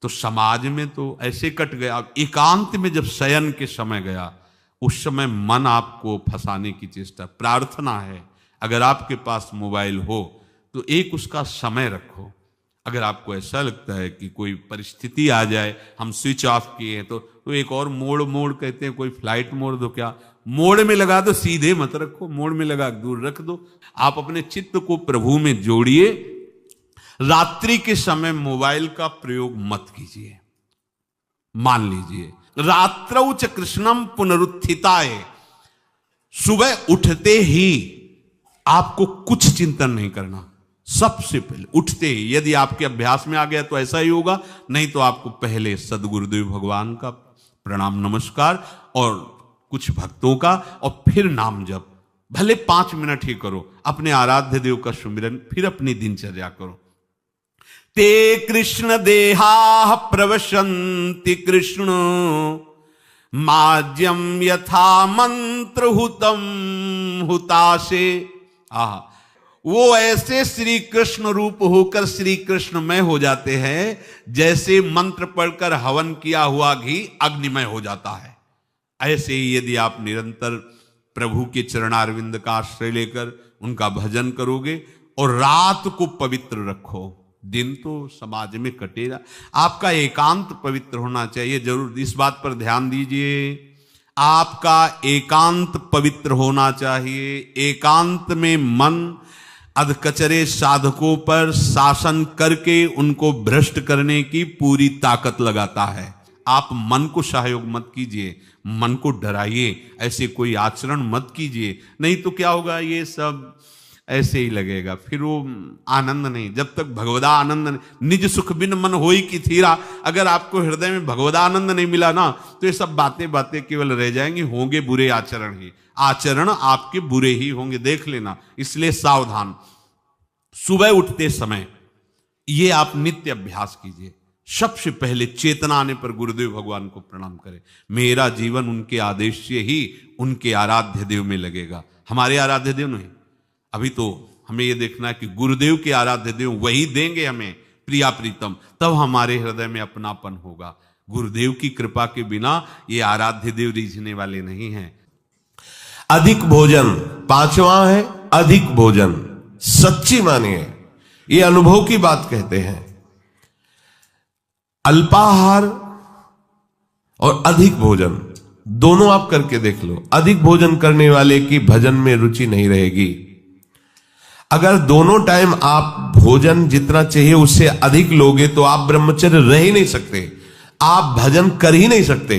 तो समाज में तो ऐसे कट गया। अब एकांत में जब शयन के समय गया, उस समय मन आपको फंसाने की चेष्टा। प्रार्थना है, अगर आपके पास मोबाइल हो तो एक उसका समय रखो। अगर आपको ऐसा लगता है कि कोई परिस्थिति आ जाए, हम स्विच ऑफ किए हैं, तो एक और मोड कहते हैं, कोई फ्लाइट मोड दो, क्या मोड में लगा दो, सीधे मत रखो, मोड में लगा दूर रख दो। आप अपने चित्त को प्रभु में जोड़िए। रात्रि के समय मोबाइल का प्रयोग मत कीजिए। मान लीजिए रात्रौ च कृष्णम पुनरुत्थिताय, सुबह उठते ही आपको कुछ चिंतन नहीं करना। सबसे पहले उठते ही, यदि आपके अभ्यास में आ गया तो ऐसा ही होगा, नहीं तो आपको पहले सदगुरुदेव भगवान का प्रणाम नमस्कार और कुछ भक्तों का, और फिर नाम जप। भले 5 मिनट ही करो, अपने आराध्य देव का सुमिरन, फिर अपनी दिनचर्या करो। ते कृष्ण देहा प्रवशन्ति कृष्ण माज्यम यथा मंत्र हुतम हुताशे। वो ऐसे श्री कृष्ण रूप होकर श्री कृष्णमय हो जाते हैं जैसे मंत्र पढ़कर हवन किया हुआ घी अग्निमय हो जाता है। ऐसे ही यदि आप निरंतर प्रभु के चरणारविंद का आश्रय लेकर उनका भजन करोगे और रात को पवित्र रखो, दिन तो समाज में कटेगा, आपका एकांत पवित्र होना चाहिए। जरूर इस बात पर ध्यान दीजिए, आपका एकांत पवित्र होना चाहिए। एकांत में मन अधकचरे साधकों पर शासन करके उनको भ्रष्ट करने की पूरी ताकत लगाता है। आप मन को सहयोग मत कीजिए, मन को डराइए, ऐसे कोई आचरण मत कीजिए, नहीं तो क्या होगा, ये सब ऐसे ही लगेगा, फिर वो आनंद नहीं। जब तक भगवदा आनंद नहीं, निज सुख बिन मन होई की थीरा, अगर आपको हृदय में भगवदा आनंद नहीं मिला ना, तो ये सब बातें केवल रह जाएंगी, होंगे बुरे आचरण ही, आचरण आपके बुरे ही होंगे, देख लेना। इसलिए सावधान। सुबह उठते समय ये आप नित्य अभ्यास कीजिए। सबसे पहले चेतना आने पर गुरुदेव भगवान को प्रणाम करें। मेरा जीवन उनके आदेश से ही उनके आराध्य देव में लगेगा। हमारे आराध्य देव नहीं, अभी तो हमें यह देखना है कि गुरुदेव के आराध्य देव वही देंगे हमें प्रिया प्रीतम, तब हमारे हृदय में अपनापन होगा। गुरुदेव की कृपा के बिना ये आराध्य देव रीझने वाले नहीं हैं। अधिक भोजन, पांचवा है अधिक भोजन। सच्ची मानिए, ये अनुभव की बात कहते हैं। अल्पाहार और अधिक भोजन दोनों आप करके देख लो। अधिक भोजन करने वाले की भजन में रुचि नहीं रहेगी। अगर दोनों टाइम आप भोजन जितना चाहिए उससे अधिक लोगे तो आप ब्रह्मचर्य रह ही नहीं सकते, आप भजन कर ही नहीं सकते,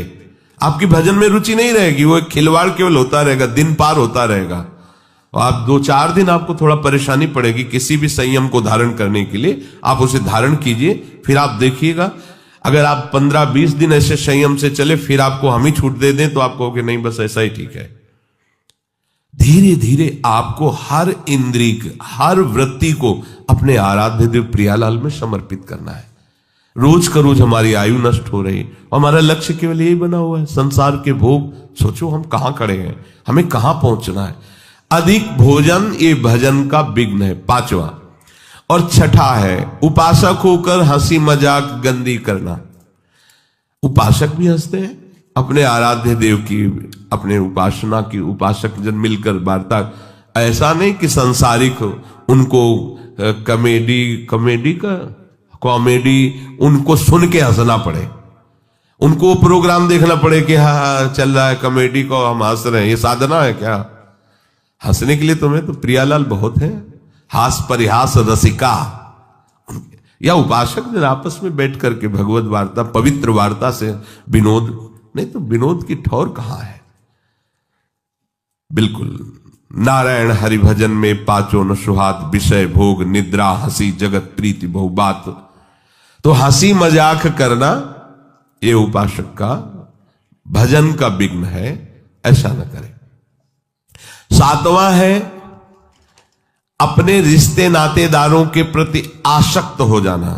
आपकी भजन में रुचि नहीं रहेगी। वो एक खिलवाड़ केवल होता रहेगा, दिन पार होता रहेगा। और आप 2-4 दिन आपको थोड़ा परेशानी पड़ेगी किसी भी संयम को धारण करने के लिए। आप उसे धारण कीजिए, फिर आप देखिएगा। अगर आप 15-20 दिन ऐसे संयम से चले, फिर आपको हम ही छूट दे दें तो आप कहोगे नहीं बस ऐसा ही ठीक है। धीरे धीरे आपको हर इंद्रिय, हर वृत्ति को अपने आराध्य देव प्रियालाल में समर्पित करना है। रोज का रोज हमारी आयु नष्ट हो रही, हमारा लक्ष्य केवल यही बना हुआ है, संसार के भोग। सोचो हम कहां खड़े हैं, हमें कहां पहुंचना है। अधिक भोजन ये भजन का विघ्न है, पांचवा। और छठा है उपासक होकर हंसी मजाक गंदी करना। उपासक भी हंसते हैं अपने आराध्य देव की, अपने उपासना की, उपासक जन मिलकर वार्ता। ऐसा नहीं कि सांसारिक उनको कॉमेडी उनको सुन के हंसना पड़े, उनको प्रोग्राम देखना पड़े कि हाँ चल रहा है कॉमेडी को हम हंस रहे हैं। ये साधना है क्या? हंसने के लिए तुम्हें तो प्रियालाल बहुत है, हास परिहास रसिका। या उपासक जन आपस में बैठ करके भगवत वार्ता, पवित्र वार्ता से विनोद, नहीं तो विनोद की ठौर कहां है। बिल्कुल नारायण हरि भजन में पांचों न सुहात, विषय भोग निद्रा हंसी जगत प्रीति बहुबात। तो हंसी मजाक करना ये उपासक का भजन का विघ्न है, ऐसा न करें। सातवां है अपने रिश्ते नातेदारों के प्रति आसक्त हो जाना,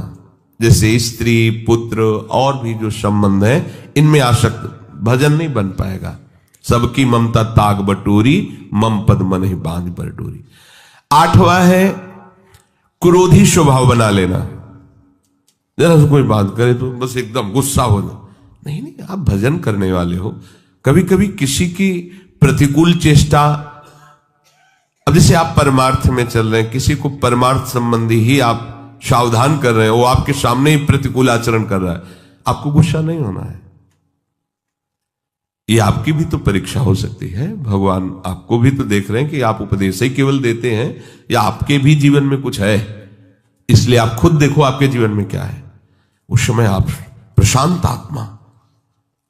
जैसे स्त्री पुत्र और भी जो संबंध है इनमें आसक्त। भजन नहीं बन पाएगा। सबकी ममता ताग बटोरी, मम पद मन ही बांध पर डोरी। आठवां है क्रोधी स्वभाव बना लेना। जरा से कोई बात करे तो बस एकदम गुस्सा होना। नहीं, आप भजन करने वाले हो। कभी कभी किसी की प्रतिकूल चेष्टा, अब जैसे आप परमार्थ में चल रहे हैं, किसी को परमार्थ संबंधी ही आप सावधान कर रहे हैं, वो आपके सामने ही प्रतिकूल आचरण कर रहा है, आपको गुस्सा नहीं होना है। ये आपकी भी तो परीक्षा हो सकती है। भगवान आपको भी तो देख रहे हैं कि आप उपदेश ही केवल देते हैं या आपके भी जीवन में कुछ है। इसलिए आप खुद देखो आपके जीवन में क्या है। उस समय आप प्रशांत आत्मा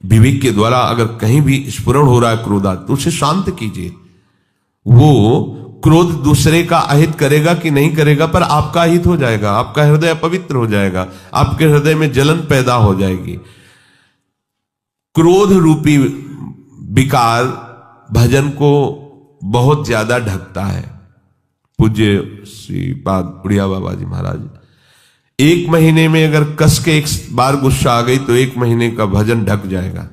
विवेक के द्वारा अगर कहीं भी स्फुरण हो रहा है क्रोधा, तो उसे शांत कीजिए। वो क्रोध दूसरे का अहित करेगा कि नहीं करेगा, पर आपका हित हो जाएगा, आपका हृदय पवित्र हो जाएगा, आपके हृदय में जलन पैदा हो जाएगी। क्रोध रूपी विकार भजन को बहुत ज्यादा ढकता है। पूज्य श्री पाद बुढ़िया बाबा जी महाराज, 1 महीने में अगर कस के 1 बार गुस्सा आ गई तो 1 महीने का भजन ढक जाएगा।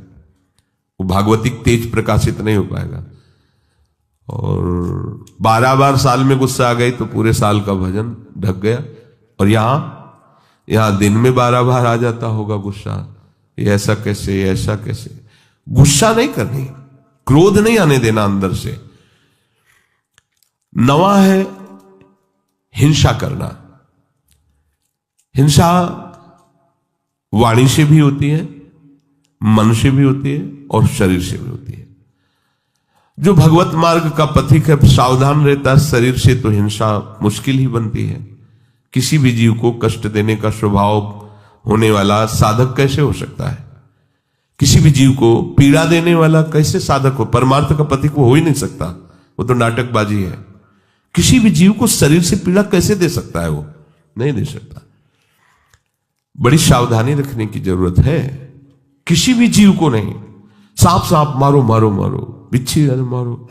वो भागवतिक तेज प्रकाशित नहीं हो पाएगा। और 12 बार साल में गुस्सा आ गई तो पूरे साल का भजन ढक गया। और यहां दिन में 12 बार आ जाता होगा गुस्सा। ये ऐसा कैसे, ऐसा कैसे? गुस्सा नहीं करनी, क्रोध नहीं आने देना अंदर से। 9वां है हिंसा करना। हिंसा वाणी से भी होती है, मन से भी होती है और शरीर से भी होती है। जो भगवत मार्ग का पथिक है सावधान रहता है। शरीर से तो हिंसा मुश्किल ही बनती है। किसी भी जीव को कष्ट देने का स्वभाव होने वाला साधक कैसे हो सकता है? किसी भी जीव को पीड़ा देने वाला कैसे साधक हो? परमार्थ का पथिक वो हो ही नहीं सकता, वो तो नाटकबाजी है। किसी भी जीव को शरीर से पीड़ा कैसे दे सकता है? वो नहीं दे सकता। बड़ी सावधानी रखने की जरूरत है। किसी भी जीव को नहीं। सांप मारो मारो मारो, बिच्छी मारो,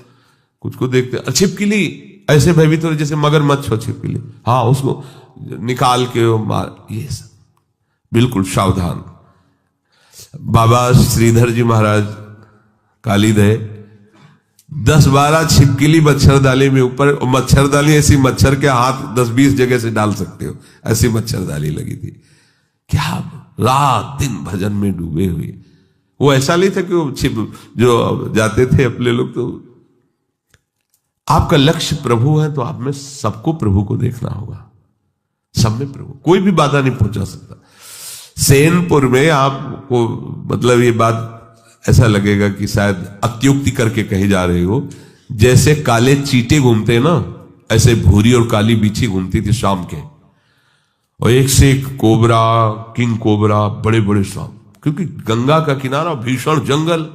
कुछ को देखते छिपकली ऐसे भयभीत हो जैसे मगरमच्छ हो छिपकली, हाँ उसको निकाल के मार। ये सब बिल्कुल सावधान। बाबा श्रीधर जी महाराज कालीदय 10-12 छिपकली मच्छरदानी में ऊपर, मच्छरदानी ऐसी मच्छर के हाथ 10-20 जगह से डाल सकते हो, ऐसी मच्छरदानी लगी थी। क्या रात दिन भजन में डूबे हुए। वो ऐसा नहीं था कि वो छिप जो जाते थे अपने लोग तो आपका लक्ष्य प्रभु है तो आप में सबको प्रभु को देखना होगा, सब में प्रभु, कोई भी बाधा नहीं पहुंचा सकता। सेनपुर में आपको मतलब ये बात ऐसा लगेगा कि शायद अत्युक्ति करके कही जा रही हो, जैसे काले चीटे घूमते ना, ऐसे भूरी और काली बिच्छी घूमती थी शाम के, और एक से एक कोबरा, किंग कोबरा, बड़े बड़े सांप, क्योंकि गंगा का किनारा, भीषण जंगल,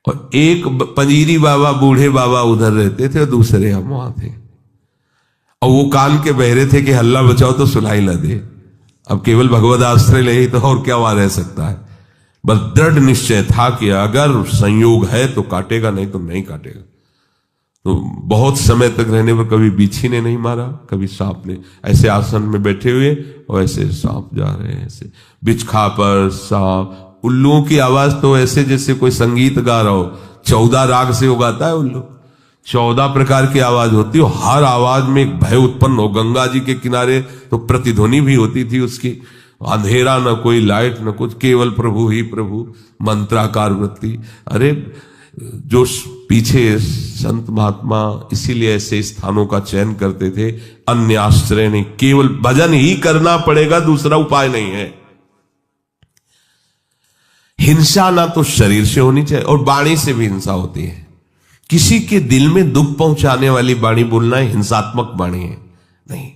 और एक पंजीरी बाबा, बूढ़े बाबा उधर रहते थे और दूसरे हम वहां थे, और वो कान के बहरे थे कि हल्ला बचाओ तो सुनाई न दे। अब केवल भगवद आश्रय ले ही तो और क्या वहां रह सकता है। बस दृढ़ निश्चय था कि अगर संयोग है तो काटेगा, नहीं तो नहीं काटेगा। तो बहुत समय तक रहने पर कभी बिच्छी ने नहीं मारा, कभी सांप ने। ऐसे आसन में बैठे हुए और ऐसे सांप जा रहे हैं, ऐसे बिचखा पर सांप। उल्लुओं की आवाज तो ऐसे जैसे कोई संगीत गा रहा हो, 14 राग से उगाता है उल्लू, 14 प्रकार की आवाज होती हो, हर आवाज में एक भय उत्पन्न हो। गंगा जी के किनारे तो प्रतिध्वनि भी होती थी उसकी, अंधेरा न कोई लाइट न कुछ, केवल प्रभु ही प्रभु, मंत्राकार वृत्ति। अरे जो पीछे संत महात्मा इसीलिए ऐसे स्थानों का चयन करते थे, अन्य आश्रय नहीं, केवल भजन ही करना पड़ेगा, दूसरा उपाय नहीं है। हिंसा ना तो शरीर से होनी चाहिए, और वाणी से भी हिंसा होती है। किसी के दिल में दुख पहुंचाने वाली वाणी बोलना हिंसात्मक वाणी है नहीं।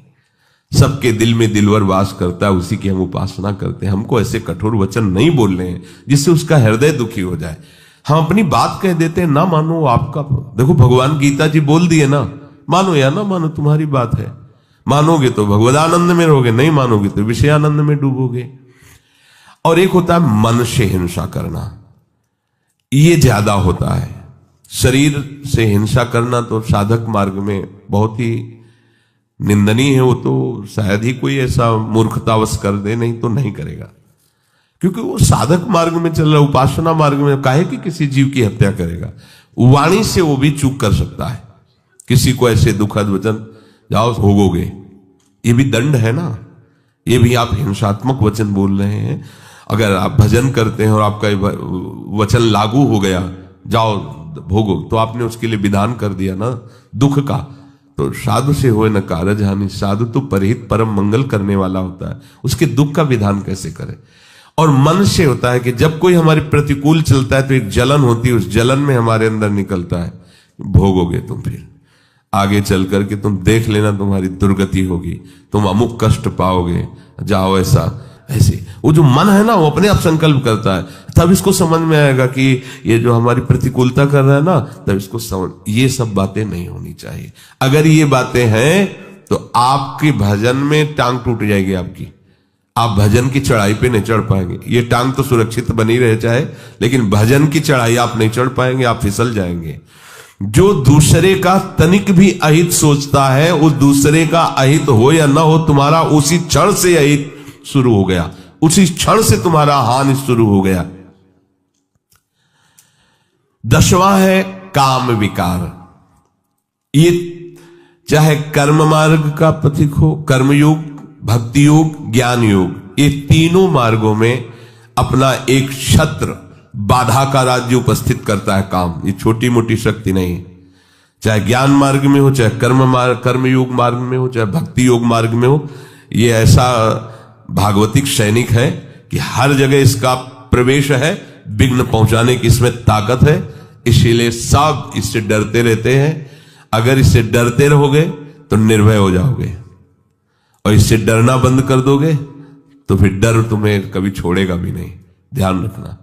सबके दिल में दिलवर वास करता है, उसी की हम उपासना करते हैं। हमको ऐसे कठोर वचन नहीं बोलने हैं जिससे उसका हृदय दुखी हो जाए। हम अपनी बात कह देते हैं, ना मानो आपका, देखो भगवान गीता जी बोल दिए ना, मानो या ना मानो तुम्हारी बात है। मानोगे तो भगवदानंद में रहोगे, नहीं मानोगे तो विषयानंद में डूबोगे। और एक होता है मन से हिंसा करना, ये ज्यादा होता है। शरीर से हिंसा करना तो साधक मार्ग में बहुत ही निंदनीय है। वो तो शायद ही कोई ऐसा मूर्खतावश कर दे, नहीं तो नहीं करेगा, क्योंकि वो साधक मार्ग में चल रहा है। उपासना मार्ग में काहे कि किसी जीव की हत्या करेगा। वाणी से वो भी चूक कर सकता है, किसी को ऐसे दुखद वचन, जाओ भोगोगे, ये भी दंड है ना, ये भी आप हिंसात्मक वचन बोल रहे हैं। अगर आप भजन करते हैं और आपका वचन लागू हो गया, जाओ भोगो, तो आपने उसके लिए विधान कर दिया ना दुख का। तो साधु से होए न कारज हानि, साधु तो परहित परम मंगल करने वाला होता है, उसके दुख का विधान कैसे करे। और मन से होता है कि जब कोई हमारे प्रतिकूल चलता है तो एक जलन होती है, उस जलन में हमारे अंदर निकलता है, भोगोगे तुम, फिर आगे चल करके तुम देख लेना तुम्हारी दुर्गति होगी, तुम अमुक कष्ट पाओगे, जाओ ऐसा ऐसे। वो जो मन है ना, वो अपने आप संकल्प करता है, तब इसको समझ में आएगा कि ये जो हमारी प्रतिकूलता कर रहा है ना, तब इसको समझ, ये सब बातें नहीं होनी चाहिए। अगर ये बातें हैं तो आपके भजन में टांग टूट जाएगी आपकी, आप भजन की चढ़ाई पे नहीं चढ़ पाएंगे। ये टांग तो सुरक्षित बनी रहे चाहे, लेकिन भजन की चढ़ाई आप नहीं चढ़ पाएंगे, आप फिसल जाएंगे। जो दूसरे का तनिक भी अहित सोचता है, उस दूसरे का अहित हो या ना हो, तुम्हारा उसी क्षण से अहित शुरू हो गया, उसी क्षण से तुम्हारा हानि शुरू हो गया। 10वां है काम विकार। ये चाहे कर्म मार्ग का पथिक हो, कर्मयोग, भक्ति योग, ज्ञान योग, ये तीनों मार्गों में अपना एक छत्र, बाधा का राज्य उपस्थित करता है काम। ये छोटी मोटी शक्ति नहीं, चाहे ज्ञान मार्ग में हो, चाहे कर्मयोग मार्ग में हो, चाहे भक्ति योग मार्ग में हो। ये ऐसा भागवतिक सैनिक है कि हर जगह इसका प्रवेश है, विघ्न पहुंचाने की इसमें ताकत है, इसीलिए सब इससे डरते रहते हैं। अगर इससे डरते रहोगे तो निर्भय हो जाओगे, और इससे डरना बंद कर दोगे तो फिर डर तुम्हें कभी छोड़ेगा भी नहीं। ध्यान रखना।